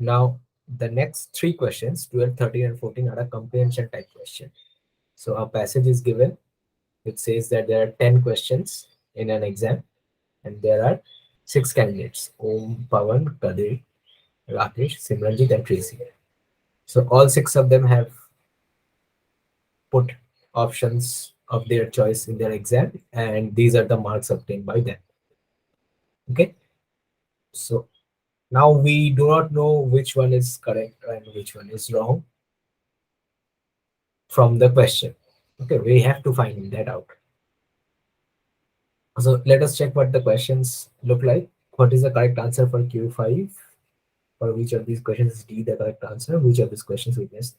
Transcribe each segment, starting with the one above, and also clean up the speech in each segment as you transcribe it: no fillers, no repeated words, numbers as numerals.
Now, the next three questions, 12, 13, and 14, are a comprehension type question. So a passage is given which says that there are 10 questions in an exam, and there are 6 candidates: Om, Pawan, Kadir, Rakesh, Simranjit, and Tracy. So all 6 of them have put options of their choice in their exam, and these are the marks obtained by them. Okay, so now we do not know which one is correct and which one is wrong from the question. Okay, we have to find that out. So let us check what the questions look like. What is the correct answer for Q5? For which of these questions is D the correct answer? Which of these questions we missed?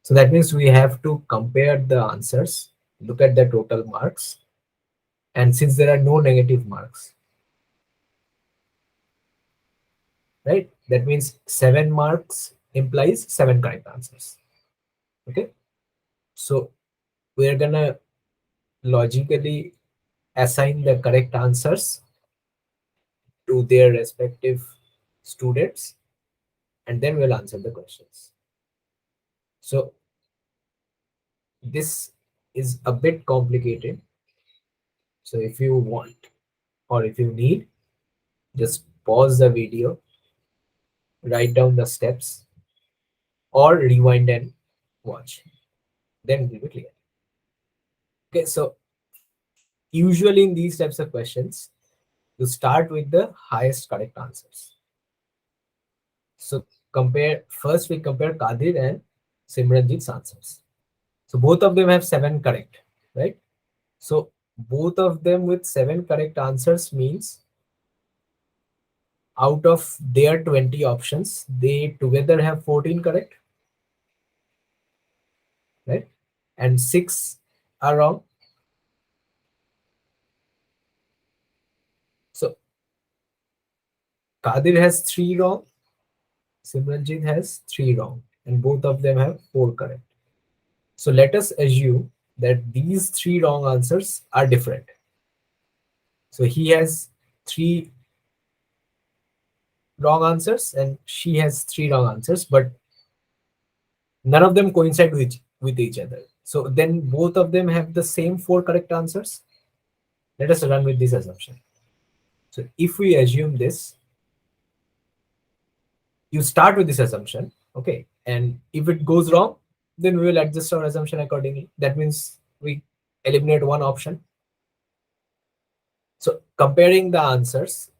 So that means we have to compare the answers, look at the total marks, and since there are no negative marks, right? That means 7 marks implies 7 correct answers. Okay, so we're gonna logically assign the correct answers to their respective students, and then we'll answer the questions. So this is a bit complicated. So if you want or if you need, just pause the video, write down the steps, or rewind and watch. Then it will be clear. Okay, so usually in these types of questions, you start with the highest correct answers. So first we compare Kadir and Simranjit's answers. So both of them have 7 correct, right? So both of them with 7 correct answers means out of their 20 options, they together have 14 correct, right? And 6 are wrong. So Kadir has 3 wrong, Simranjit has 3 wrong, and both of them have 4 correct. So let us assume that these 3 wrong answers are different. So he has 3 wrong answers and she has 3 wrong answers, but none of them coincide with each other. So then both of them have the same 4 correct answers. Let us run with this assumption. So if we assume this, you start with this assumption, okay? And if it goes wrong, then we will adjust our assumption accordingly. That means we eliminate one option. So comparing the answers,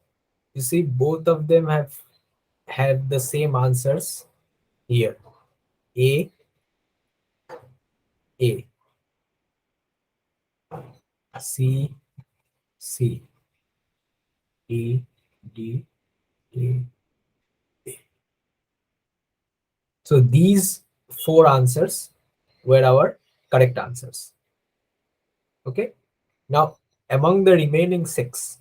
you see both of them have the same answers here. A, A, C, C, D, D, A, A. So these 4 answers were our correct answers. Okay. Now among the remaining 6,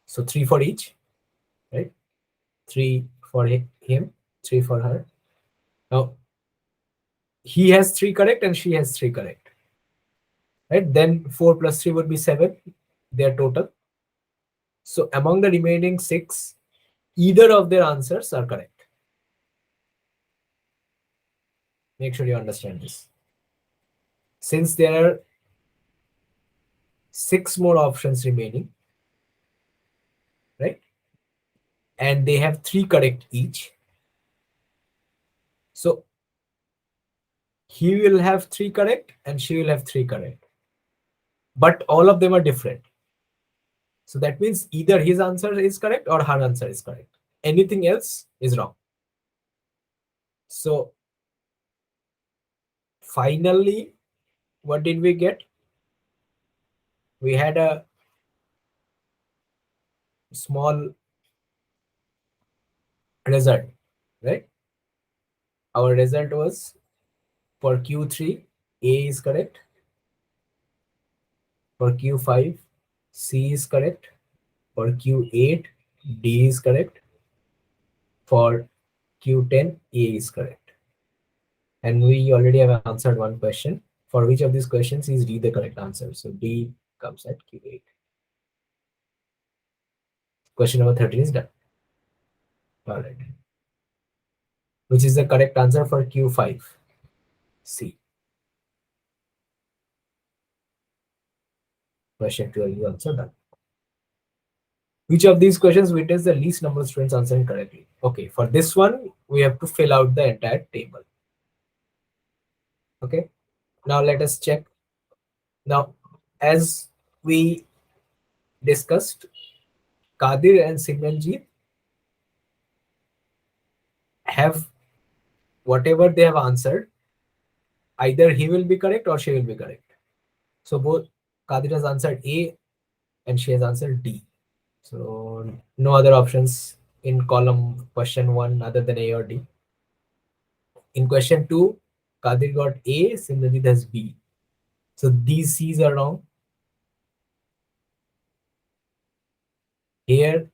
so 3 for each, right? 3 for him, 3 for her. Now he has 3 correct and she has 3 correct, right? Then 4 plus 3 would be 7, their total. So among the remaining 6, either of their answers are correct. Make sure you understand this. Since there are 6 more options remaining, right? And they have 3 correct each. So he will have 3 correct and she will have 3 correct. But all of them are different. So that means either his answer is correct or her answer is correct. Anything else is wrong. So finally, what did we get? We had a small result, right? Our result was for Q3, A is correct. For Q5, C is correct. For Q8, D is correct. For Q10, A is correct. And we already have answered one question. For which of these questions is D the correct answer? So D comes at Q8. Question number 13 is done. All right. Which is the correct answer for Q5? C. Question 12 is also done. Which of these questions witness the least number of students answering correctly? Okay, for this one, we have to fill out the entire table. Okay, now let us check. Now, as we discussed, Kadir and Simranjeet have whatever they have answered, either he will be correct or she will be correct. So both Kadir has answered A and she has answered D. So no other options in column question 1 other than A or D. In question 2, Kadir got A, Simranjeet has B. So these C's are wrong. Here,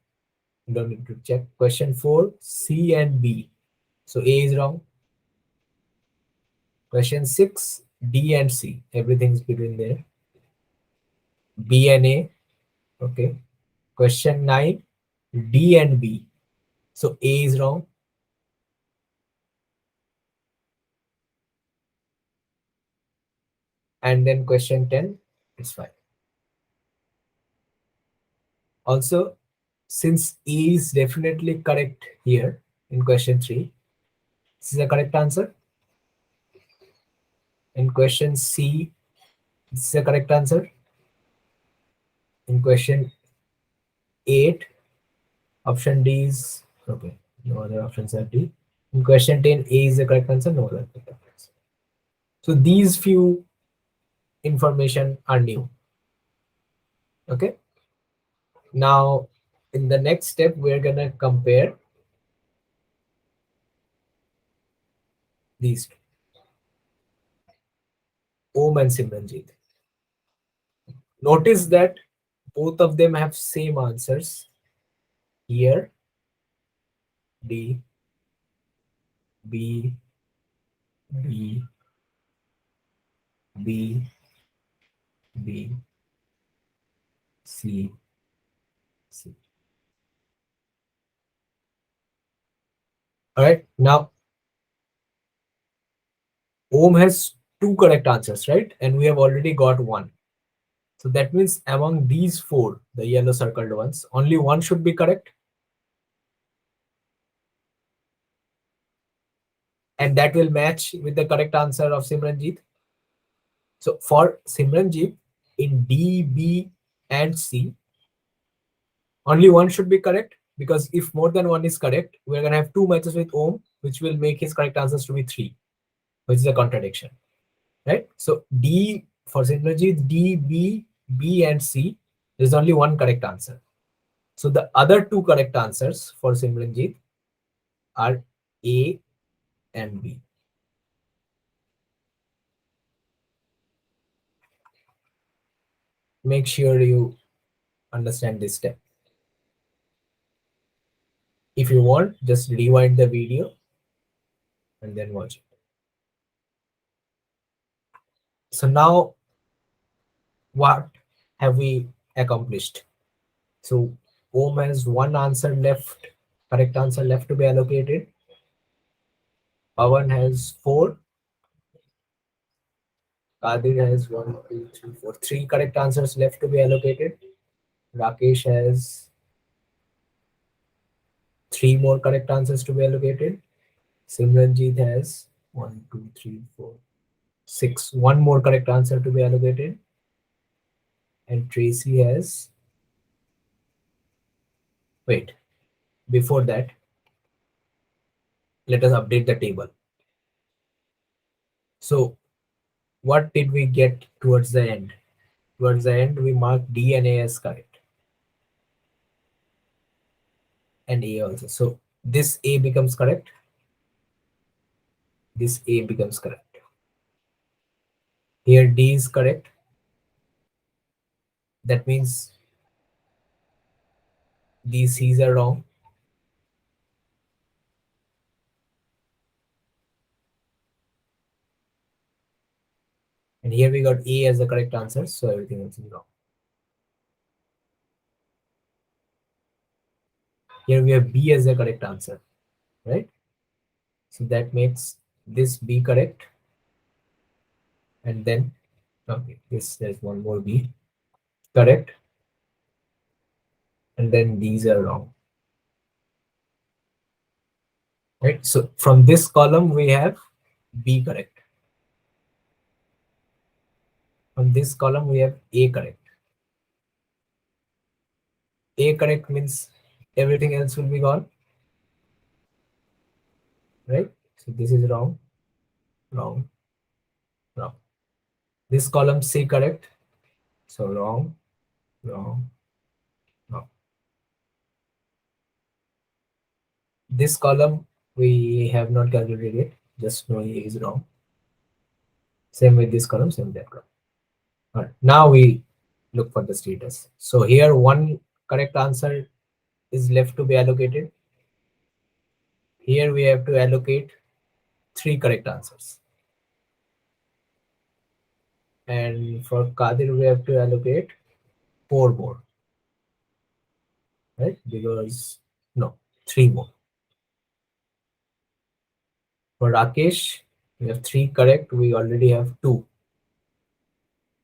you don't need to check. Question 4, C and B. So A is wrong. Question 6, D and C. Everything's between there. B and A. Okay. Question 9, D and B. So A is wrong. And then question 10, it's fine. Also, since A is definitely correct here in question 3, this is the correct answer. In question C, this is the correct answer. In question 8, option D is okay. No other options are D. In question 10, A is the correct answer. No other correct answer. So these few information are new. Okay. Now, in the next step, we're gonna compare these two, Om and Simranjeet. Notice that both of them have same answers here. D, B, B, B, B, C, C. All right. Now, Om has two correct answers, right? And we have already got one. So that means among these four, the yellow circled ones, only one should be correct. And that will match with the correct answer of Simranjeet. So for Simranjeet, in D, B, and C, only one should be correct, because if more than one is correct, we're going to have two matches with Om, which will make his correct answers to be 3, which is a contradiction, right? So D for Simranjeet, D, B, B, and C, there's only one correct answer. So the other two correct answers for Simranjeet are A and B. Make sure you understand this step. If you want, just rewind the video and then watch it. So now, what have we accomplished? So Om has one answer left, correct answer left to be allocated. Pawan has 4. Kadir has 1, 2, 3, 4. 3 correct answers left to be allocated. Rakesh has 3 more correct answers to be allocated. Simranjeet has 1, 2, 3, 4, 6. 1 more correct answer to be allocated. And Tracy has, wait, before that, let us update the table. So what did we get towards the end? Towards the end, we marked D and A as correct. And A also. So this A becomes correct. This A becomes correct. Here D is correct. That means these C's are wrong. And here we got A as the correct answer, so everything else is wrong. Here we have B as the correct answer. right? So that makes this B correct. And then, okay, this, there's one more B correct. And then these are wrong, right? So from this column, we have B correct. From this column, we have A correct. A correct means everything else will be gone, right? So this is wrong, wrong, wrong. This column C correct. So wrong, wrong, wrong. This column we have not calculated yet. Just know A is wrong. Same with this column, same with that column. All right. Now we look for the status. So here one correct answer is left to be allocated. Here we have to allocate 3 correct answers. And for Kadir, we have to allocate 4 more. Right? Because, no, 3 more. For Rakesh, we have 3 correct. We already have 2.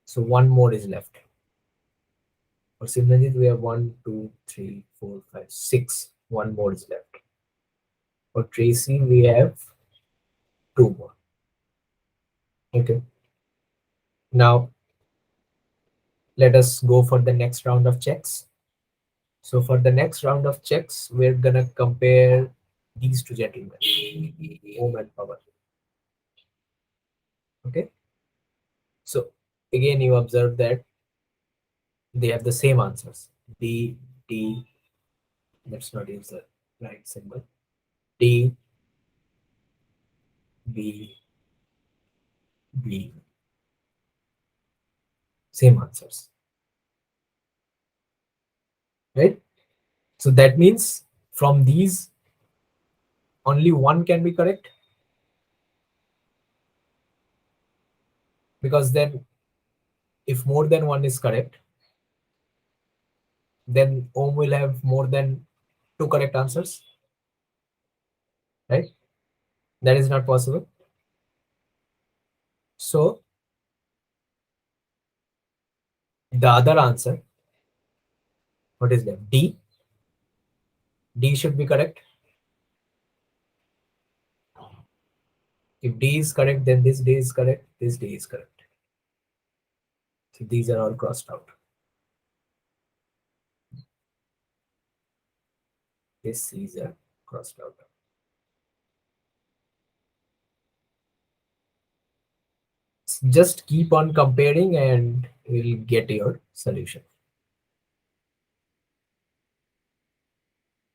So 1 more is left. For Simranjit, we have 1, 2, 3, 4, 5, 6. 1 more is left. For Tracy, we have 2 more. Okay. Now, let us go for the next round of checks. So for the next round of checks, we're gonna compare these two gentlemen, Om and Pawan. Okay. So again, you observe that they have the same answers. D, D, let's not use the right symbol. D, B, B. Same answers. Right? So that means from these, only one can be correct. Because then if more than one is correct, then Om will have more than 2 correct answers. Right? That is not possible. So the other answer, what is that? D. D should be correct. If D is correct, then this D is correct, this D is correct. So these are all crossed out. This is are crossed out. Just keep on comparing and we'll get your solution.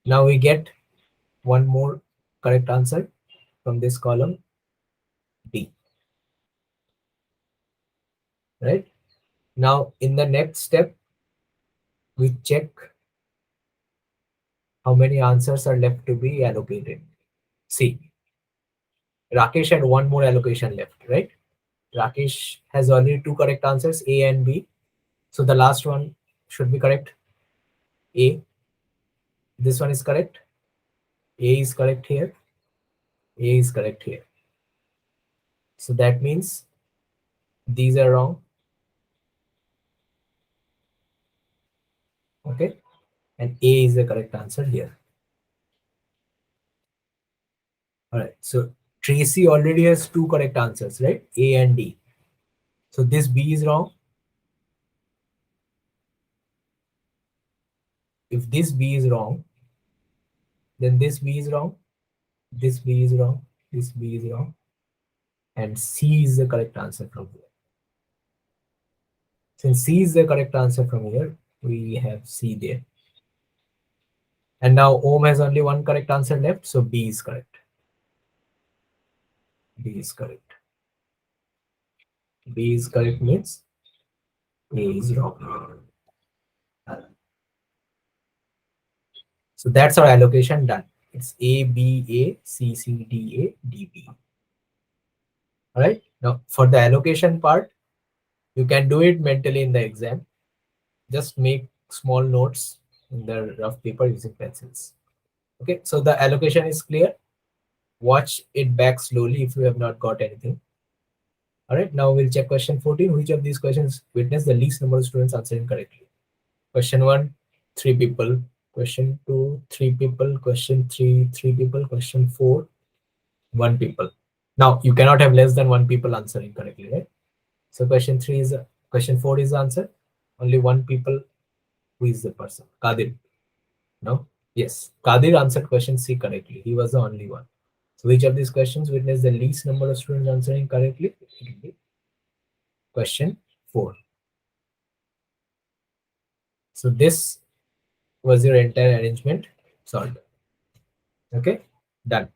Now we get one more correct answer from this column, D. Right? Now in the next step, we check how many answers are left to be allocated. See, Rakesh had one more allocation left, right? Rakesh has already 2 correct answers, A and B. So the last one should be correct. A. This one is correct. A is correct here. A is correct here. So that means these are wrong. Okay. And A is the correct answer here. All right. So Tracy already has 2 correct answers, right? A and D. So this B is wrong. If this B is wrong, then this B is wrong. This B is wrong. This B is wrong. And C is the correct answer from here. Since C is the correct answer from here, we have C there. And now Om has only 1 correct answer left, so B is correct. B is correct. B is correct means A is wrong. So that's our allocation done. It's A, B, A, C, C, D, A, D, B. All right. Now for the allocation part, you can do it mentally in the exam. Just make small notes in the rough paper using pencils. Okay. So the allocation is clear. Watch it back slowly if you have not got anything. All right, now we'll check question 14. Which of these questions witness the least number of students answering correctly? Question 1, 3 people. Question 2, 3 people. Question 3, 3 people. Question 4, 1 people. Now you cannot have less than 1 people answering correctly, right? So question 4 is the answer. Only 1 people. Who is the person? Kadir. No? Yes. Kadir answered question C correctly. He was the only one. So which of these questions witnessed the least number of students answering correctly? It will be question 4. So this was your entire arrangement solved. Okay, done.